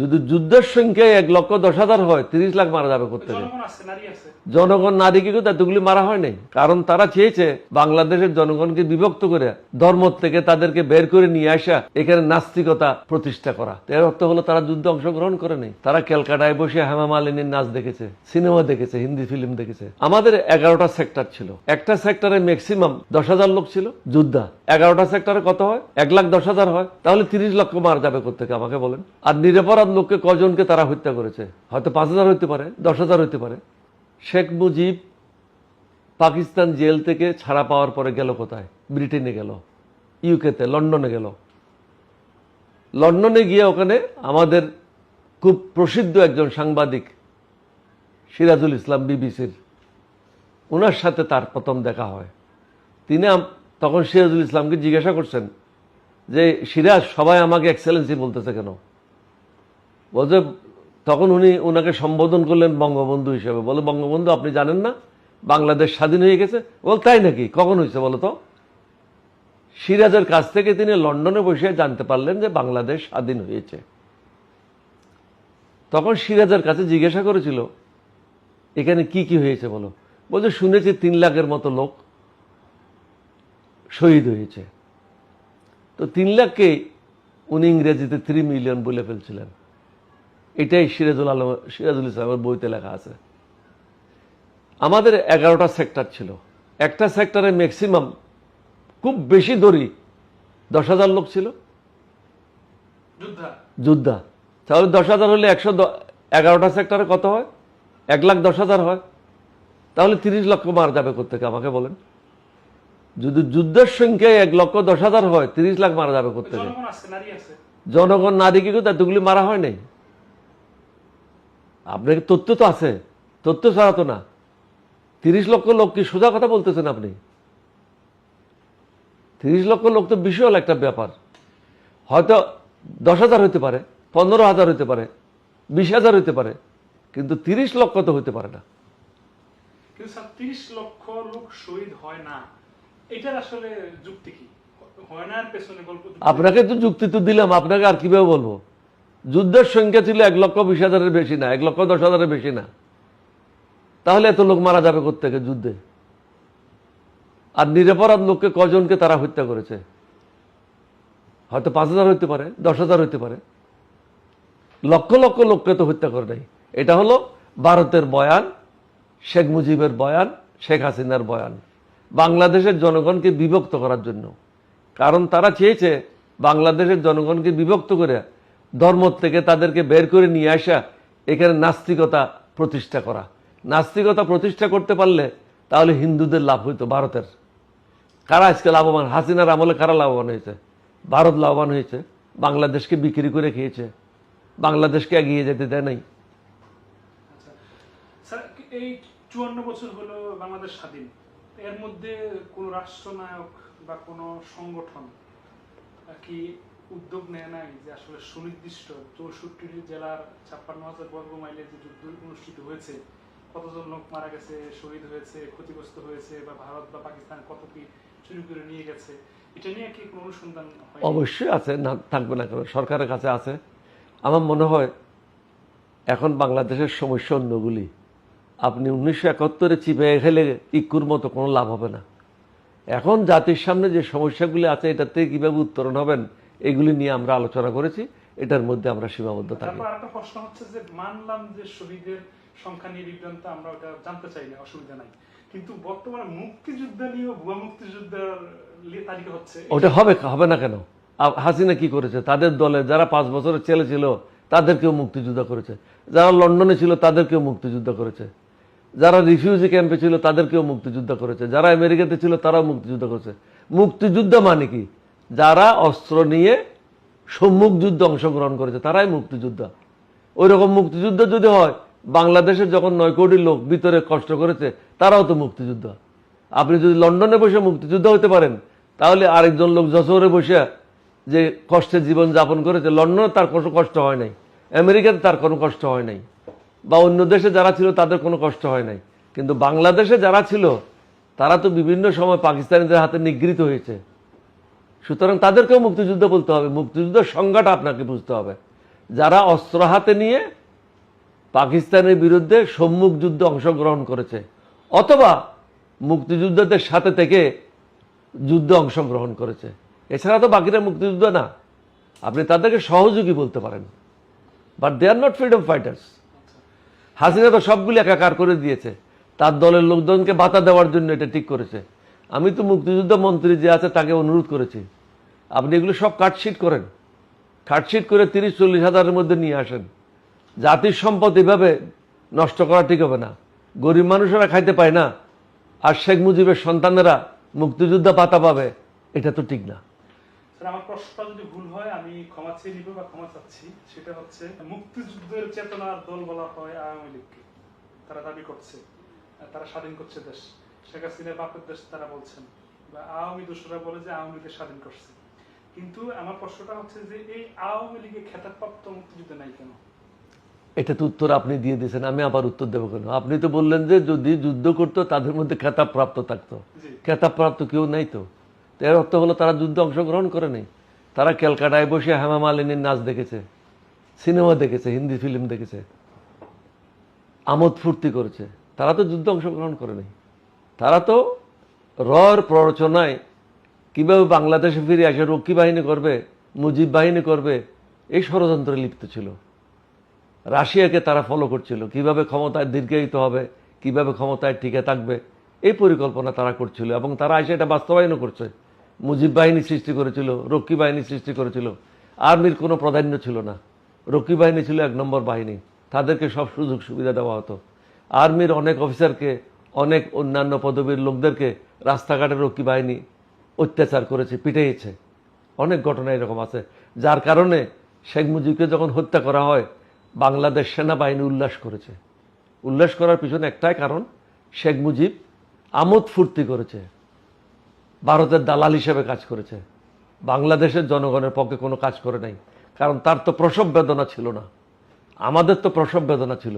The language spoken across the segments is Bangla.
যদি যুদ্ধের সংখ্যায় 1,10,000 হয়, 30 লাখ মারা যাবে করতে। জনগণ নারীকে কিন্তু এতগুলি মারা হয় নাই, কারণ তারা চেয়েছে বাংলাদেশের জনগণকে বিভক্ত করে ধর্ম থেকে তাদেরকে বের করে নিয়ে আসা, এখানে নাস্তিকতা প্রতিষ্ঠা করা। এর অর্থ হলো তারা যুদ্ধে অংশগ্রহণ করে নেই। তারা ক্যালকাটায় বসে হেমা মালিনীর নাচ দেখেছে, সিনেমা দেখেছে, হিন্দি ফিল্ম দেখেছে। আমাদের 11টা সেক্টর ছিল, একটা সেক্টরে ম্যাক্সিমাম 10,000 লোক ছিল যোদ্ধা। 11টা সেক্টরে কত হয়? 1,10,000 হয়, তাহলে 30 লক্ষ মারা যাবে কোথেকে আমাকে বলেন। আর নিরপরাধ লোককে কজনকে তারা হত্যা করেছে? হয়তো 5,000 হইতে পারে, 10,000 হইতে পারে। শেখ মুজিব পাকিস্তান জেল থেকে ছাড়া পাওয়ার পরে গেল কোথায়? ব্রিটেনে গেল, ইউকেতে, লন্ডনে গেল। লন্ডনে গিয়ে ওখানে আমাদের খুব প্রসিদ্ধ একজন সাংবাদিক সিরাজুল ইসলাম, বিবিসির, ওনার সাথে তার প্রথম দেখা হয়। তিনি তখন সিরাজুল ইসলামকে জিজ্ঞাসা করছেন যে, সিরাজ, সবাই আমাকে এক্সেলেন্সি বলতেছে কেন? বলছে, তখন উনি ওনাকে সম্বোধন করলেন বঙ্গবন্ধু হিসেবে। বলে, বঙ্গবন্ধু, আপনি জানেন না বাংলাদেশ স্বাধীন হয়ে গেছে? বল, তাই নাকি? কখন হয়েছে বলো তো? সিরাজের কাছ থেকে তিনি লন্ডনে বসে জানতে পারলেন যে বাংলাদেশ স্বাধীন হয়েছে। তখন সিরাজের কাছে জিজ্ঞাসা করেছিল, এখানে কি কি হয়েছে বলো। বলছে, শুনেছি 3 লাখের মতো লোক শহীদ হয়েছে। তো 3 লাখকে উনি ইংরেজিতে 3 মিলিয়ন বলে ফেলছিলেন। এটাই সিরাজুল ইসলামের বইতে লেখা আছে। আমাদের 11টা সেক্টর ছিল, একটা সেক্টরে ম্যাক্সিমাম, খুব বেশি ধরি, 10,000 লোক ছিল যোদ্ধা। তাহলে 10,000 হলে 11টা সেক্টরে কত হয়? 1,10,000 হয়, তাহলে 30 লক্ষ মারা যাবে কোথেকে আমাকে বলেন। যদি যুদ্ধের সংখ্যায় 1,10,000 হয়, 30 লাখ মারা যাবে কোথেকে? জনগণ, নারীকে কিন্তু এতগুলি মারা হয় নাই। আপনার তথ্য তো আছে, তথ্য ছাড়া তো না। 30 লক্ষ লোক কি সোজা কথা বলতেছেন আপনি? 30 লক্ষ লোক তো বিশাল একটা ব্যাপার। হয়তো 10,000 হইতে পারে, 15,000 হইতে পারে, 20,000 হইতে পারে, কিন্তু 30 লক্ষ তো হইতে পারে না। কিন্তু স্যার, 30 লক্ষ লোক শহীদ হয় না, এটার আসলে যুক্তি কি? হয় না এর পেছনে গল্প? আপনাকে তো যুক্তি তো দিলাম, আপনাকে আর কিভাবে বলবো? যুদ্ধের সংখ্যা ছিল 1,20,000-এর বেশি না, 1,10,000-এর বেশি না, তাহলে এত লোক মারা যাবে কোত্থেকে যুদ্ধে? আর নিরপরাধ লোককে কজনকে তারা হত্যা করেছে? হয়তো 5,000 হইতে পারে, 10,000 হইতে পারে, লক্ষ লক্ষ লোককে তো হত্যা করে নাই। এটা হলো ভারতের বয়ান, শেখ মুজিবের বয়ান, শেখ হাসিনার বয়ান, বাংলাদেশের জনগণকে বিভক্ত করার জন্য। কারণ তারা চেয়েছে বাংলাদেশের জনগণকে বিভক্ত করে ধর্ম থেকে তাদেরকে বের করে নিয়ে আসা, এখানে নাস্তিকতা প্রতিষ্ঠা করা। নাস্তিকতা প্রতিষ্ঠা করতে পারলে তাহলে হিন্দুদের লাভ হইতো। ভারতের কারা আজকে লাভবান? হাসিনার আমলে কারা লাভবান হয়েছে? ভারত লাভবান হয়েছে। বাংলাদেশকে বিক্রি করে খেয়েছে, বাংলাদেশকে এগিয়ে যেতে দেয় নাই। স্যার, এই 54 বছর হলো বাংলাদেশ স্বাধীন, এর মধ্যে কোন রাষ্ট্রনায়ক বা কোন সংগঠন কি উদ্যোগ নেয় নাই যে আসলে সুনির্দিষ্ট 64 জেলার 56,000 বর্গ মাইলে যে যুদ্ধ অনুষ্ঠিত হয়েছে, কতজন লোক মারা গেছে, শহীদ হয়েছে, ক্ষতিগ্রস্ত হয়েছে, বা ভারত বা পাকিস্তান কত কি চুরি করে নিয়ে গেছে, এটা নিয়ে কি কোনো অনুসন্ধান হয়? অবশ্যই আছে, না থাকবে না কেন? সরকারের কাছে আছে। আমার মনে হয় এখন বাংলাদেশের সমস্যা অন্যগুলি। আপনি 1971-এ চিপে খেলে ইকুর মতো কোনো লাভ হবে না। এখন জাতির সামনে যে সমস্যাগুলি আছে, এটার থেকে কীভাবে উত্তরণ হবেন, এগুলি নিয়ে আমরা আলোচনা করেছি। এটার মধ্যে আমরা সীমাবদ্ধ থাকি। তারপর আরেকটা প্রশ্ন হচ্ছে যে, মানলাম যে শহীদের সংখ্যা নিয়ে বিভ্রান্ত, আমরা ওটা জানতে চাই না, অসুবিধা নাই, কিন্তু বর্তমানে মুক্তিযুদ্ধ নিয়ে ভুয়া মুক্তিযুদ্ধের তালিকা হচ্ছে, ওটা হবে না কেন? হাসিনা কি করেছে? তাদের দলে যারা 5 বছরের ছেলে ছিল তাদেরকেও মুক্তিযুদ্ধ করেছে, যারা লন্ডনে ছিল তাদেরকেও মুক্তিযুদ্ধ করেছে, যারা রিফিউজি ক্যাম্পে ছিল তাদেরকেও মুক্তিযুদ্ধ করেছে, যারা আমেরিকাতে ছিল তারাও মুক্তিযুদ্ধ করেছে। মুক্তিযুদ্ধ মানে কি? যারা অস্ত্র নিয়ে সম্মুখ যুদ্ধে অংশগ্রহণ করেছে তারাই মুক্তিযোদ্ধা। ওই রকম মুক্তিযুদ্ধ যদি হয়, বাংলাদেশের যখন 9 কোটি লোক ভিতরে কষ্ট করেছে তারাও তো মুক্তিযোদ্ধা। আপনি যদি লন্ডনে বসে মুক্তিযুদ্ধ হতে পারেন, তাহলে আরেকজন লোক যশোরে বসে যে কষ্টে জীবন যাপন করেছে, লন্ডনে তার কোনো কষ্ট হয় নাই, আমেরিকাতে তার কোনো কষ্ট হয় নাই, বা অন্য দেশে যারা ছিল তাদের কোনো কষ্ট হয় নাই, কিন্তু বাংলাদেশে যারা ছিল তারা তো বিভিন্ন সময় পাকিস্তানিদের হাতে নিগৃহীত হয়েছে। সুতরাং তাদেরকেও মুক্তিযুদ্ধ বলতে হবে। মুক্তিযুদ্ধের সংজ্ঞাটা আপনাকে বুঝতে হবে যারা অস্ত্র হাতে নিয়ে পাকিস্তানের বিরুদ্ধে সম্মুখ যুদ্ধে অংশগ্রহণ করেছে অথবা মুক্তিযোদ্ধাদের সাথে থেকে যুদ্ধে অংশগ্রহণ করেছে। এছাড়া তো বাকিরা মুক্তিযুদ্ধ না, আপনি তাদেরকে সহযোগী বলতে পারেন, but they are not freedom fighters. Hasina তো সবগুলি একাকার করে দিয়েছে, তার দলের লোকজনকে বাতা দেওয়ার জন্য এটা ঠিক করেছে। আমি তো মুক্তিযুদ্ধ মন্ত্রী যে আছে তাকে অনুরোধ করেছি, আপনি এগুলো সব কাটশিট করেন, কাটশিট করে 30-40 হাজারের মধ্যে নিয়ে আসেন। জাতির সম্পদ এভাবে নষ্ট করা ঠিক হবে না। গরিব মানুষেরা খাইতে পায় না, আর শেখ মুজিবের সন্তানেরা মুক্তিযোদ্ধা পাতা পাবে, এটা তো ঠিক না। স্যার, আমার প্রশ্নটা যদি ভুল হয় আমি ক্ষমা চেয়ে নিব বা ক্ষমা চাচ্ছি। সেটা হচ্ছে, মুক্তিযুদ্ধের চেতনার দল বলা হয় আওয়ামী লীগকে। তারা দাবি করছে তারা স্বাধীন করছে দেশ, শেখ হাসিনার বাপের দেশ তারা বলছেন, বা আওয়ামী দোষরা বলে যে আওয়ামী লীগের স্বাধীন করছে। কিন্তু আমার প্রশ্নটা হচ্ছে যে এই আওয়ামী লীগের খেতাবপ্রাপ্ত মুক্তিযুদ্ধ নাই কেন? এটা তো উত্তর আপনি দিয়ে দিয়েছেন, আমি আবার উত্তর দেবো কেন? আপনি তো বললেন যে যদি যুদ্ধ করতো তাদের মধ্যে খেতাব প্রাপ্ত থাকতো। খেতাব প্রাপ্ত কেউ নাই তো। এর অর্থ হলো তারা যুদ্ধে অংশগ্রহণ করে নেই। তারা ক্যালকাটায় বসে হেমা মালিনীর নাচ দেখেছে, সিনেমা দেখেছে, হিন্দি ফিল্ম দেখেছে, আমোদ ফুর্তি করেছে। তারা তো যুদ্ধে অংশগ্রহণ করে নেই। তারা তো রর প্ররোচনায় কীভাবে বাংলাদেশে ফিরে এসে রক্ষী বাহিনী করবে, মুজিব বাহিনী করবে, এই ষড়যন্ত্রে লিপ্ত ছিল। রাশিয়াকে তারা ফলো করছিল, কিভাবে ক্ষমতায় দীর্ঘায়িত হবে, কিভাবে ক্ষমতায় টিকে থাকবে, এই পরিকল্পনা তারা করছিল এবং তারা এসে এটা বাস্তবায়নও করছে। মুজিব বাহিনী সৃষ্টি করেছিল, রক্ষী বাহিনী সৃষ্টি করেছিল। আর্মির কোনো প্রাধান্য ছিল না, রক্ষী বাহিনী ছিল 1 নম্বর বাহিনী, তাদেরকে সব সুযোগ সুবিধা দেওয়া হতো। আর্মির অনেক অফিসারকে, অনেক অন্যান্য পদবীর লোকদেরকে রাস্তাঘাটে রক্ষী বাহিনী অত্যাচার করেছে, পিটিয়েছে। অনেক ঘটনা এরকম আছে, যার কারণে শেখ মুজিবকে যখন হত্যা করা হয় বাংলাদেশ সেনাবাহিনী উল্লাস করেছে। উল্লাস করার পিছনে একটাই কারণ, শেখ মুজিব আমোদ ফুর্তি করেছে, ভারতের দালাল হিসেবে কাজ করেছে, বাংলাদেশের জনগণের পক্ষে কোনো কাজ করে নাই। কারণ তার তো প্রসব বেদনা ছিল না, আমাদের তো প্রসব বেদনা ছিল।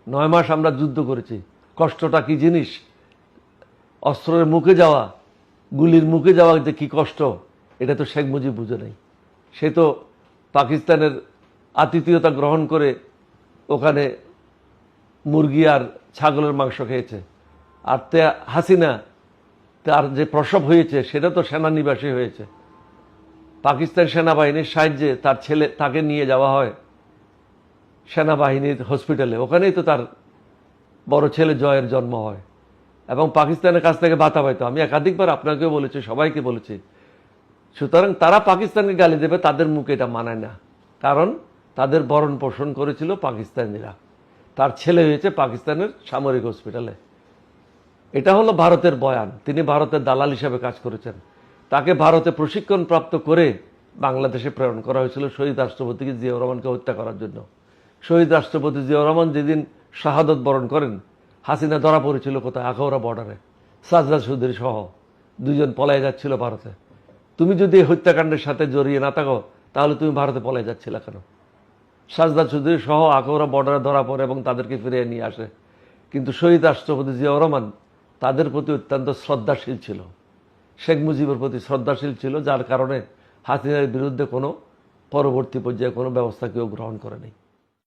9 মাস আমরা যুদ্ধ করেছি, কষ্টটা কি জিনিস, অস্ত্রের মুখে যাওয়া, গুলির মুখে যাওয়া যে কি কষ্ট, এটা তো শেখ মুজিব বুঝে নাই। সে তো পাকিস্তানের আতিথেয়তা গ্রহণ করে ওখানে মুরগি আর ছাগলের মাংস খেয়েছে। আর হাসিনা, তার যে প্রসব হয়েছে সেটা তো সেনানিবাসে হয়েছে। পাকিস্তান সেনাবাহিনীর সাহায্যে তার ছেলে, তাকে নিয়ে যাওয়া হয় সেনাবাহিনীর হসপিটালে, ওখানেই তো তার বড় ছেলে জয়ের জন্ম হয় এবং পাকিস্তানের কাছ থেকে বাতা পাইতো। আমি একাধিকবার আপনাকেও বলেছি, সবাইকে বলেছি। সুতরাং তারা পাকিস্তানকে গালি দেবে, তাদের মুখে এটা মানায় না, কারণ তাদের ভরণ পোষণ করেছিল পাকিস্তানিরা। তার ছেলে হয়েছে পাকিস্তানের সামরিক হসপিটালে। এটা হলো ভারতের বয়ান। তিনি ভারতের দালাল হিসাবে কাজ করেছেন। তাকে ভারতে প্রশিক্ষণ প্রাপ্ত করে বাংলাদেশে প্রেরণ করা হয়েছিল শহীদ রাষ্ট্রপতি জিয়াউর রহমানকে হত্যা করার জন্য। শহীদ রাষ্ট্রপতি জিয়াউর রহমান যেদিন শাহাদত বরণ করেন, হাসিনা ধরা পড়েছিল কোথায়? আখাউড়া বর্ডারে, সাজদা চৌধুরী সহ 2 জন পলায় যাচ্ছিল ভারতে। তুমি যদি এই হত্যাকাণ্ডের সাথে জড়িয়ে না থাকো তাহলে তুমি ভারতে পলায় যাচ্ছিল কেন? সাজদা চৌধুরী সহ আখাউড়া বর্ডারে ধরা পড়ে এবং তাদেরকে ফিরিয়ে নিয়ে আসে। কিন্তু শহীদ রাষ্ট্রপতি জিয়াউর রহমান তাদের প্রতি অত্যন্ত শ্রদ্ধাশীল ছিল, শেখ মুজিবের প্রতি শ্রদ্ধাশীল ছিল, যার কারণে হাসিনার বিরুদ্ধে কোনো পরবর্তী পর্যায়ে কোনো ব্যবস্থা কেউ গ্রহণ করেনি।